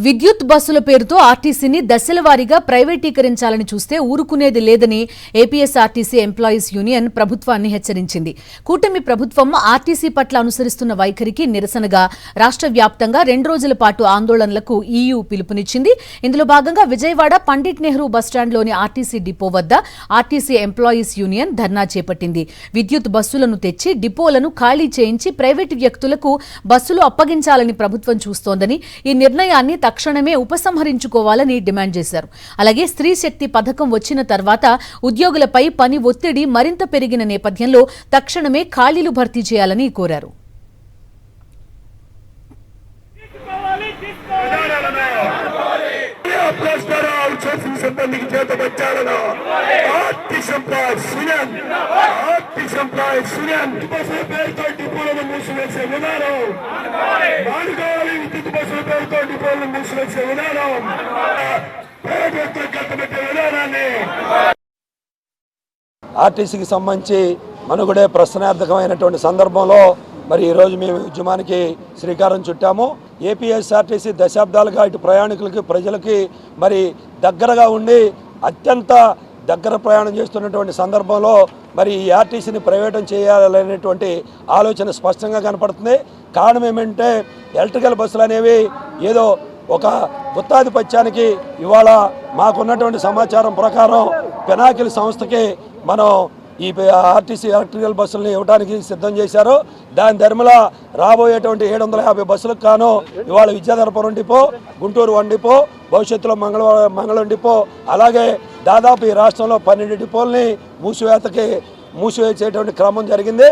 విద్యుత్ బస్సుల పేరుతో ఆర్టీసీని దశల వారీగా ప్రైవేటీకరించాలని చూస్తే ఊరుకునేది లేదని ఏపీఎస్ఆర్టీసీ ఎంప్లాయీస్ యూనియన్ ప్రభుత్వాన్ని హెచ్చరించింది. కూటమి ప్రభుత్వం ఆర్టీసీ పట్ల అనుసరిస్తున్న వైఖరికి నిరసనగా రాష్ట్ర వ్యాప్తంగా 2 రోజుల పాటు ఆందోళనలకు ఈయూ పిలుపునిచ్చింది. ఇందులో భాగంగా విజయవాడ పండిట్ నెహ్రూ బస్టాండ్లోని ఆర్టీసీ డిపో వద్ద ఆర్టీసీ ఎంప్లాయీస్ యూనియన్ ధర్నా చేపట్టింది. విద్యుత్ బస్సులను తెచ్చి డిపోలను ఖాళీ చేయించి ప్రైవేటు వ్యక్తులకు బస్సులు అప్పగించాలని ప్రభుత్వం చూస్తోందని, ఈ నిర్ణయాన్ని తక్షణమే ఉపసంహరించుకోవాలని డిమాండ్ చేశారు. అలాగే స్త్రీ శక్తి పథకం వచ్చిన తర్వాత ఉద్యోగులపై పని ఒత్తిడి మరింత పెరిగిన నేపథ్యంలో తక్షణమే ఖాళీలు భర్తీ చేయాలని కోరారు. ఆర్టీసీకి సంబంధించి మనుగడే ప్రశ్నార్థకమైనటువంటి సందర్భంలో మరి ఈరోజు మేము ఉద్యమానికి శ్రీకారం చుట్టాము. ఏపీఎస్ఆర్టీసీ దశాబ్దాలుగా ఇటు ప్రయాణికులకి ప్రజలకి మరి దగ్గరగా ఉండి అత్యంత దగ్గర ప్రయాణం చేస్తున్నటువంటి సందర్భంలో మరి ఈ ఆర్టీసీని ప్రైవేటం చేయాలనేటువంటి ఆలోచన స్పష్టంగా కనపడుతుంది. కారణం ఏమంటే ఎలక్ట్రికల్ బస్సులు అనేవి ఏదో ఒక గుత్తాధిపత్యానికి ఇవాళ మాకున్నటువంటి సమాచారం ప్రకారం పెనాకిల్ సంస్థకి మనం ఈ ఆర్టీసీ ఎలక్ట్రికల్ బస్సులను ఇవ్వడానికి సిద్ధం చేశారు. దాని ధర్మల రాబోయేటువంటి 750 బస్సులకు కాను ఇవాళ విద్యాధరపురం డిపో, గుంటూరు 1 డిపో, భవిష్యత్తులో మంగళం డిపో, అలాగే దాదాపు ఈ రాష్ట్రంలో 12 డిపోల్ని మూసివేసేటువంటి క్రమం జరిగింది.